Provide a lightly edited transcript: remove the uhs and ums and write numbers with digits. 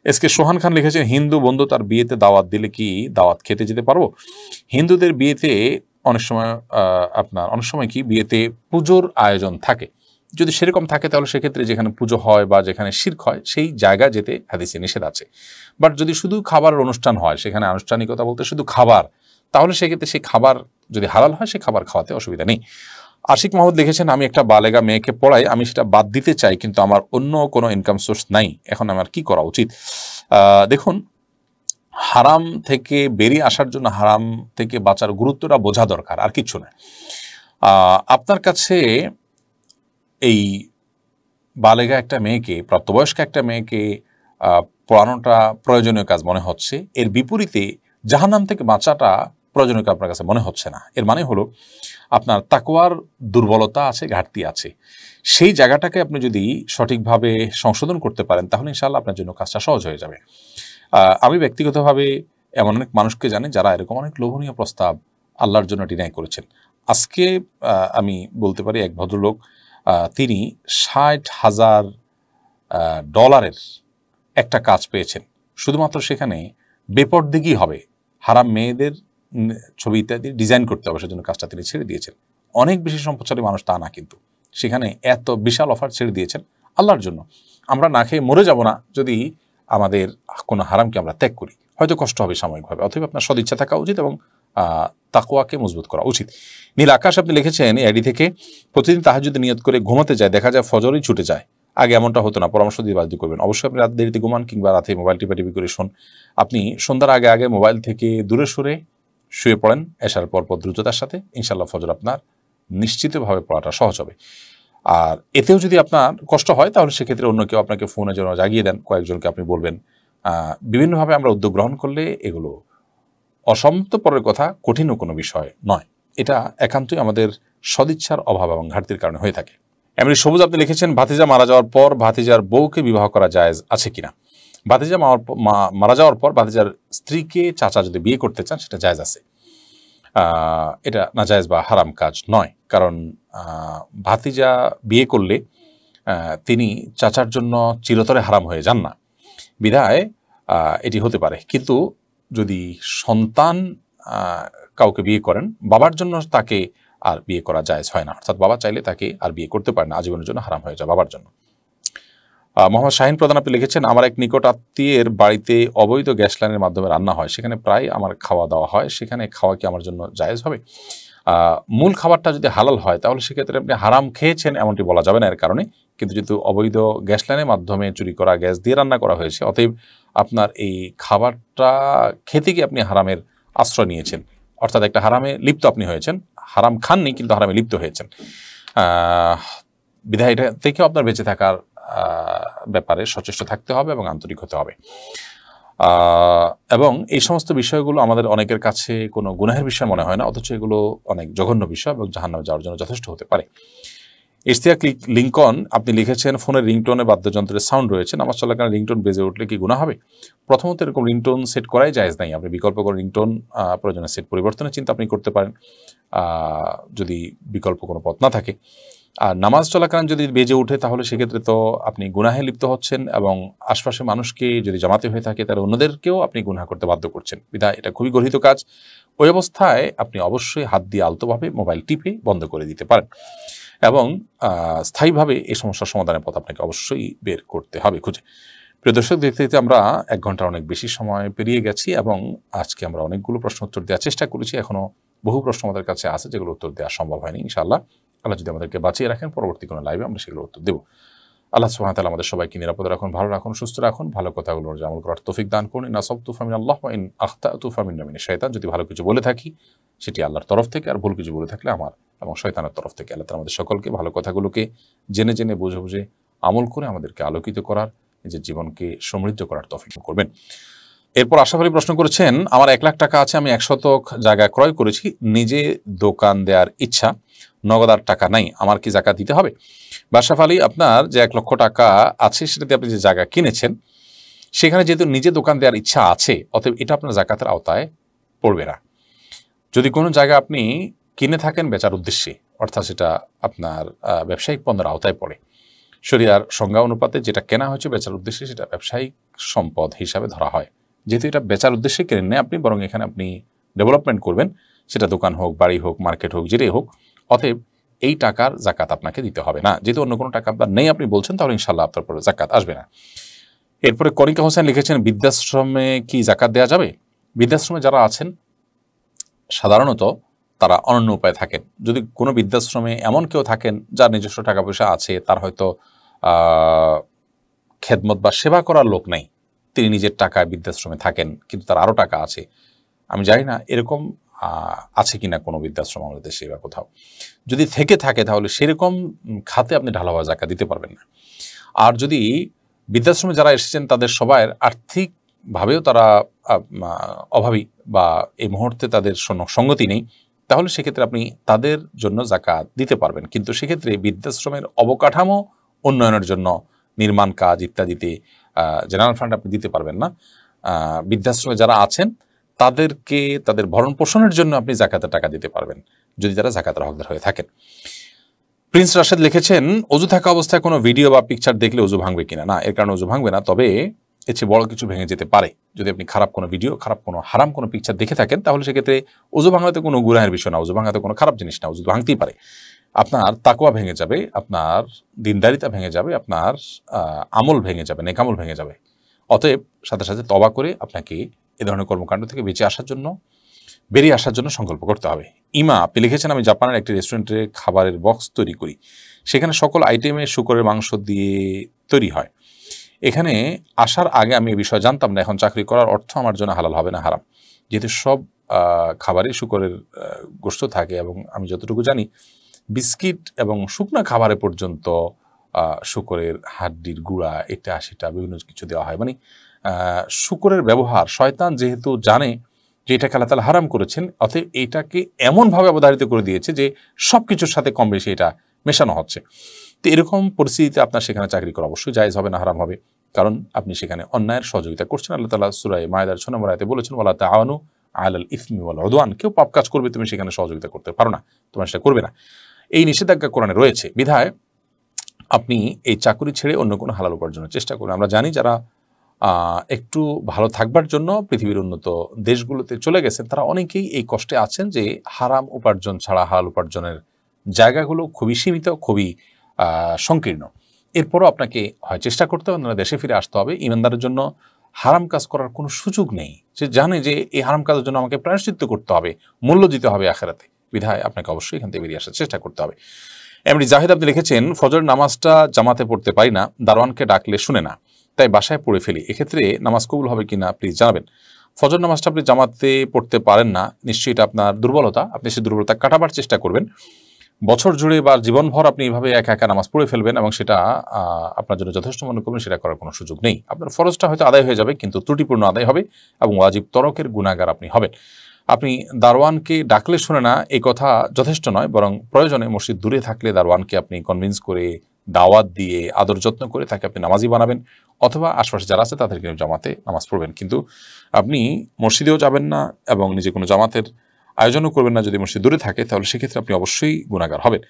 SK সোহান খান লিখেছেন, হিন্দু বন্ধু তার বিয়েতে দাওয়াত দিলে কি দাওয়াত খেতে যেতে পারবো? হিন্দুদের বিয়েতে অনেক সময় কি বিয়েতে পুজোর আয়োজন থাকে। যদি সেরকম থাকে তাহলে সেক্ষেত্রে যেখানে পুজো হয় বা যেখানে শিরক হয় সেই জায়গা যেতে হাদিসে নিষেধ আছে। বাট যদি শুধু খাবারের অনুষ্ঠান হয়, সেখানে আনুষ্ঠানিকতা বলতে শুধু খাবার, তাহলে সেক্ষেত্রে সেই খাবার যদি হালাল হয় সেই খাবার খাওয়াতে অসুবিধা নেই। আশিক মাহমুদ লিখেছেন, আমি একটা বালেগা মেয়েকে পড়াই, আমি সেটা বাদ দিতে চাই কিন্তু আমার অন্য কোনো ইনকাম সোর্স নাই, এখন আমার কি করা উচিত? দেখুন, হারাম থেকে বেরিয়ে আসার জন্য হারাম থেকে বাঁচার গুরুত্বটা বোঝা দরকার, আর কিচ্ছু না। আপনার কাছে এই বালেগা একটা মেয়েকে, প্রাপ্তবয়স্ক একটা মেয়েকে পড়ানোটা প্রয়োজনীয় কাজ মনে হচ্ছে, এর বিপরীতে জাহান্নাম থেকে বাঁচাটা প্রয়োজনীয় আপনার কাছে মনে হচ্ছে না। এর মানে হলো আপনার তাকওয়ার দুর্বলতা আছে, ঘাটতি আছে। সেই জায়গাটাকে আপনি যদি সঠিকভাবে সংশোধন করতে পারেন তাহলে ইনশাআল্লাহ আপনার জন্য কাজটা সহজ হয়ে যাবে। আমি ব্যক্তিগতভাবে এমন অনেক মানুষকে জানি যারা এরকম অনেক লোভনীয় প্রস্তাব আল্লাহর জন্য ডিনাই করেছেন। আজকে আমি বলতে পারি এক ভদ্রলোক, তিনি $60,000 একটা কাজ পেয়েছেন। শুধুমাত্র সেখানে বেপরদিগি হবে, হারাম মেয়েদের ছবি ইত্যাদি ডিজাইন করতে হবে, সেজন্য কাজটা তিনি ছেড়ে দিয়েছেন। অনেক বেশি সম্পদশালী মানুষ তা না, কিন্তু সেখানে এত বিশাল অফার ছেড়ে দিয়েছেন আল্লাহর জন্য। আমরা না খেয়ে মরে যাব না যদি আমাদের কোনো হারামকে আমরা ত্যাগ করি। হয়তো কষ্ট হবে সাময়িকভাবে, অথবা আপনার সদিচ্ছা থাকা উচিত এবং তাকওয়াকে মজবুত করা উচিত। নীল আকাশ আপনি লিখেছেন এডি থেকে, প্রতিদিন তাহাজ্জুদে নিয়ত করে ঘুমাতে যায়, দেখা যায় ফজরই ছুটে যায়। আগে এমনটা হতো না, পরামর্শ দিয়ে বাধ্য করবেন। অবশ্যই আপনি রাত দেরিতে ঘুমান কিংবা রাতে মোবাইল টিপি করে শোন। আপনি সন্ধ্যার আগে আগে মোবাইল থেকে দূরে সরে শুয়ে পড়েন এশার পর দ্রুততার সাথে, ইনশাল্লাহ ফজর আপনার নিশ্চিতভাবে পড়াটা সহজ হবে। আর এতেও যদি আপনার কষ্ট হয় তাহলে সেক্ষেত্রে অন্য কেউ আপনাকে ফোনে যেন জাগিয়ে দেন, কয়েকজনকে আপনি বলবেন। বিভিন্নভাবে আমরা উদ্যোগ গ্রহণ করলে এগুলো অসম্ভবপরের কথা, কঠিনও কোনো বিষয় নয়। এটা একান্তই আমাদের সদিচ্ছার অভাব এবং ঘাটতির কারণে হয়ে থাকে। এমনি সবুজ আপনি লিখেছেন, ভাতিজা মারা যাওয়ার পর ভাতিজার বউকে বিবাহ করা জায়েজ আছে কিনা? ভাতিজা মারা যাওয়ার পর ভাতিজার স্ত্রীকে চাচা যদি বিয়ে করতে চান সেটা জায়েজ আছে। এটা নাজায়েজ বা হারাম কাজ নয়, কারণ ভাতিজা বিয়ে করলে তিনি চাচার জন্য চিরতরে হারাম হয়ে যান না, বিধায় এটি হতে পারে। কিন্তু যদি সন্তান কাউকে বিয়ে করেন, বাবার জন্য তাকে আর বিয়ে করা জায়েজ হয় না, অর্থাৎ বাবা চাইলে তাকে আর বিয়ে করতে পারে না, আজীবনের জন্য হারাম হয়ে যায় বাবার জন্য। মোহাম্মদ শাহিন প্রধান আপনি লিখেছেন, আমার এক নিকট আত্মীয়ের বাড়িতে অবৈধ গ্যাস লাইনের মাধ্যমে রান্না হয়, সেখানে প্রায় আমার খাওয়া দাওয়া হয়, সেখানে খাওয়া কি আমার জন্য জায়েজ হবে? মূল খাবারটা যদি হালাল হয় তাহলে সেক্ষেত্রে আপনি হারাম খেয়েছেন এমনটি বলা যাবে না এর কারণে। কিন্তু যেহেতু অবৈধ গ্যাস লাইনের মাধ্যমে চুরি করা গ্যাস দিয়ে রান্না করা হয়েছে, অতএব আপনার এই খাবারটা খেতে গিয়ে আপনি হারামের আশ্রয় নিয়েছেন, অর্থাৎ একটা হারামে লিপ্ত আপনি হয়েছেন। হারাম খাননি কিন্তু হারামে লিপ্ত হয়েছেন। বিধায় এটা থেকেও আপনার বেঁচে থাকার ব্যাপারে সচেষ্ট থাকতে হবে এবং আন্তরিক হতে হবে। এবং এই সমস্ত বিষয়গুলো আমাদের অনেকের কাছে কোনো গুনাহের বিষয় মনে হয় না, অথচ এগুলো অনেক জঘন্য বিষয় এবং জাহান্নামে যাওয়ার জন্য যথেষ্ট হতে পারে। ইশতিয়াক লিঙ্কন আপনি লিখেছেন, ফোনের রিংটোনে বাদ্যযন্ত্রের সাউন্ড রয়েছে, নামাজ চলাকালীন রিংটোন বেজে উঠলে কি গুনাহ হবে? প্রথমত এরকম রিংটোন সেট করাই জায়েজ নাই। আপনি বিকল্প করে রিংটোন প্রয়োজনে সেট পরিবর্তনের চিন্তা আপনি করতে পারেন, যদি বিকল্প কোনো পথ না থাকে। আর নামাজ চলাকালীন যদি বেজে ওঠে তাহলে সেক্ষেত্রে তো আপনি গুনাহে লিপ্ত হচ্ছেন এবং আশপাশের মানুষকে যদি জামাতে হয়ে থাকে তাহলে অন্যদেরকেও আপনি গুনাহ করতে বাধ্য করছেন, বিধায় এটা খুবই গর্হিত কাজ। ওই অবস্থায় আপনি অবশ্যই হাত দিয়ে আলতোভাবে মোবাইল টিপে বন্ধ করে দিতে পারেন এবং স্থায়ীভাবে এই সমস্যার সমাধানের পথ আপনাকে অবশ্যই বের করতে হবে খুঁজে। প্রিয় দর্শক, দেখতে দেখতে আমরা 1 ঘন্টার অনেক বেশি সময় পেরিয়ে গেছি এবং আজকে আমরা অনেকগুলো প্রশ্ন উত্তর দেওয়ার চেষ্টা করেছি। এখনও বহু প্রশ্ন আমাদের কাছে আছে যেগুলো উত্তর দেওয়া সম্ভব হয়নি। ইনশাআল্লাহ আল্লাহ যদি আমাদেরকে বাঁচিয়ে রাখেন, পরবর্তী কোনো লাইভে আমরা সেগুলো উত্তর দেব। আল্লাহ সুবহানাহু ওয়া তাআলা আমাদের সবাইকে নিরাপদে রাখুন, ভালো রাখুন, সুস্থ রাখুন, ভালো কথাগুলো আমল করার তৌফিক দান করুন। ইন আসাবতু ফামিনাল্লাহ ওয়া ইন আখতাতু ফামিনাশ শাইতান। যদি ভালো কিছু বলে থাকি সেটি আল্লাহর তরফ থেকে, আর ভুল কিছু বলে থাকলে আমার এবং শয়তানের তরফ থেকে। আল্লাহ তাআলা আমাদের সকলকে ভালো কথাগুলোকে জেনে জেনে বুঝে বুঝে আমল করে আমাদেরকে আলোকিত করার, নিজের জীবনকে সমৃদ্ধ করার তৌফিক করবেন। এরপর আশরাফ আলী প্রশ্ন করেছেন, আমার 1 লাখ টাকা আছে, আমি 1 শতক জায়গা ক্রয় করেছি, নিজে দোকান দেওয়ার ইচ্ছা, নগদ আর টাকা নাই, আমার কি যাকাত দিতে হবে? আশরাফ আলী, আপনার যে 1 লক্ষ টাকা আছে সেটাতে আপনি যে জায়গা কিনেছেন সেখানে যেহেতু নিজে দোকান দেওয়ার ইচ্ছা আছে, অতএব এটা আপনার যাকাতের আওতায় পড়বে না। যদি কোনো জায়গা আপনি কিনে থাকেন বেচার উদ্দেশ্যে, অর্থাৎ সেটা আপনার ব্যবসায়িক পণ্যের আওতায় পড়ে, শরিয়ার সংজ্ঞা অনুপাতে যেটা কেনা হয়েছে বেচার উদ্দেশ্যে সেটা ব্যবসায়িক সম্পদ হিসাবে ধরা হয়। যেহেতু এটা বেচার উদ্দেশ্যে কেনেন না আপনি, বরং এখানে আপনি ডেভেলপমেন্ট করবেন, সেটা দোকান হোক, বাড়ি হোক, মার্কেট হোক, যেটাই হোক, অতএব এই টাকার জাকাত আপনাকে দিতে হবে না। যেহেতু অন্য কোনো টাকা আপনার নেই আপনি বলছেন, তাহলে ইনশাল্লাহ আপনার পরে জাকাত আসবে না। এরপরে কনিকা হোসেন লিখেছেন, বৃদ্ধাশ্রমে কি জাকাত দেওয়া যাবে? বৃদ্ধাশ্রমে যারা আছেন সাধারণত তারা অনন্য উপায়ে থাকেন। যদি কোনো বৃদ্ধাশ্রমে এমন কেউ থাকেন যার নিজস্ব টাকা পয়সা আছে, তার হয়তো খেদমত বা সেবা করার লোক নেই, তিনি নিজের টাকায় বৃদ্ধাশ্রমে থাকেন, কিন্তু তার আরও টাকা আছে, আমি জানি না এরকম আছে কিনা কোনো বৃদ্ধাশ্রম আমাদের দেশে বা কোথাও। যদি থেকে থাকে তাহলে সেরকম খাতে আপনি ঢালাওয়া জাকাত দিতে পারবেন না। আর যদি বৃদ্ধাশ্রমে যারা এসেছেন তাদের সবাই আর্থিকভাবেও তারা অভাবী বা এই মুহূর্তে তাদের সঙ্গতি নেই, তাহলে সেক্ষেত্রে আপনি তাদের জন্য জাকাত দিতে পারবেন। কিন্তু সেক্ষেত্রে বৃদ্ধাশ্রমের অবকাঠামো উন্নয়নের জন্য নির্মাণ কাজ ইত্যাদিতে জেনারেল ফান্ড আপনি দিতে পারবেন না। বৃদ্ধাশ্রমে যারা আছেন তাদেরকে তাদের ভরণ পোষণের জন্য আপনি জাকাতের টাকা দিতে পারবেন, যদি তারা জাকাতের হকদার হয়ে থাকেন। প্রিন্স রাশেদ লিখেছেন, অজু থাকা অবস্থায় কোনো ভিডিও বা পিকচার দেখলে অজু ভাঙবে কিনা? না, এর কারণে অজু ভাঙবে না, তবে এর চেয়ে বড় কিছু ভেঙে যেতে পারে। যদি আপনি খারাপ কোনো ভিডিও, খারাপ কোনো হারাম কোনো পিকচার দেখে থাকেন, তাহলে সেক্ষেত্রে অজু ভাঙাতে কোনো গুনাহের বিষয় না, অজু ভাঙাতে কোনো খারাপ জিনিস না, অজু ভাঙতেই পারে। আপনার তাকওয়া ভেঙে যাবে, আপনার দিনদারিতা ভেঙে যাবে, আপনার আমল ভেঙে যাবে, নেকামল ভেঙে যাবে। অতএব সাথে সাথে তওবা করে আপনাকে এ ধরনের কর্মকাণ্ড থেকে বেরিয়ে আসার জন্য সংকল্প করতে হবে। ইমা আপনি লিখেছেন, আমি জাপানের একটি রেস্টুরেন্টে খাবারের বক্স তৈরি করি, সেখানে সকল আইটেমে শূকরের মাংস দিয়ে তৈরি হয়। এখানে আসার আগে আমি এই বিষয় জানতাম না, এখন চাকরি করার অর্থ আমার জন্য হালাল হবে না হারাম? যেহেতু সব খাবারে শূকরের গোশত থাকে, এবং আমি যতটুকু জানি বিস্কিট এবং শুকনো খাবারে পর্যন্ত শূকরের হাড্ডির গুঁড়া এটা সেটা বিভিন্ন কিছু দেওয়া হয়। মানে শূকরের ব্যবহার, শয়তান যেহেতু জানে যে এটাকে আল্লাহ তাআলা হারাম করেছেন, অতএব এটাকে এমনভাবে অবধারিত করে দিয়েছে যে সব কিছুর সাথে কম বেশি এটা মেশানো হচ্ছে। তো এরকম পরিস্থিতিতে আপনার সেখানে চাকরি করা অবশ্যই জায়েজ হবে না, হারাম হবে, কারণ আপনি সেখানে অন্যায়ের সহযোগিতা করছেন। আল্লাহ তাআলা সূরা মায়েদার 6 নম্বর আয়াতে বলেছেন, ওয়ালা তাআওয়ানু আলাল ইসমি ওয়াল উদওয়ান, কেউ পাপ কাজ করবে তুমি সেখানে সহযোগিতা করতে পারো না, তোমরা সেটা করবে না, এই নিষেধাজ্ঞা কোরআনে রয়েছে। বিধায় আপনি এই চাকরি ছেড়ে অন্য কোনো হালাল উপার্জনের চেষ্টা করুন। আমরা জানি যারা একটু ভালো থাকবার জন্য পৃথিবীর উন্নত দেশগুলোতে চলে গেছেন, তারা অনেকেই এই কষ্টে আছেন যে হারাম উপার্জন ছাড়া হালাল উপার্জনের জায়গাগুলো খুবই সীমিত, খুবই সংকীর্ণ। এরপরও আপনাকে হয় চেষ্টা করতে হবে, না দেশে ফিরে আসতে হবে। ইমানদারের জন্য হারাম কাজ করার কোনো সুযোগ নেই, সে জানে যে এই হারাম কাজের জন্য আমাকে প্রায়শ্চিত্ত করতে হবে, মূল্য দিতে হবে আখিরাতে। বিধায় আপনাকে অবশ্যই এখান থেকে বেরিয়ে আসার চেষ্টা করতে হবে। এমনি জাহিদ আপনি লিখেছেন, ফজর নামাজটা জামাতে পড়তে পারি না, দারোয়ানকে ডাকলে শুনে না, তাই বাসায় পড়ে ফেলি, এক্ষেত্রে নামাজ কবুল হবে কিনা প্লিজ জানাবেন। ফজর নামাজটা আপনি জামাতে পড়তে পারেন না, নিশ্চয়ই এটা আপনার দুর্বলতা, আপনি সেই দুর্বলতা কাটাবার চেষ্টা করবেন। বছর জুড়ে বা জীবনভর আপনি এইভাবে একা একা নামাজ পড়ে ফেলবেন এবং সেটা আপনার জন্য যথেষ্ট মনে করবেন, সেটা করার কোনো সুযোগ নেই। আপনার ফরজটা হয়তো আদায় হয়ে যাবে, কিন্তু ত্রুটিপূর্ণ আদায় হবে এবং ওয়াজিব তরকের গুনাহগার আপনি হবেন। আপনি দারোয়ানকে ডাকলে শুনে না এই কথা যথেষ্ট নয়, বরং প্রয়োজনে মসজিদ দূরে থাকলে দারোয়ানকে আপনি কনভিন্স করে, দাওয়াত দিয়ে, আদর যত্ন করে তাকে আপনি নামাজি বানাবেন, অথবা আশপাশে যারা আছে তাদেরকে জামাতে নামাজ পড়বেন। কিন্তু আপনি মসজিদেও যাবেন না এবং নিজে কোনো জামাতের আয়োজনও করবেন না যদি মসজিদ দূরে থাকে, তাহলে সেক্ষেত্রে আপনি অবশ্যই গুনাহগার হবেন।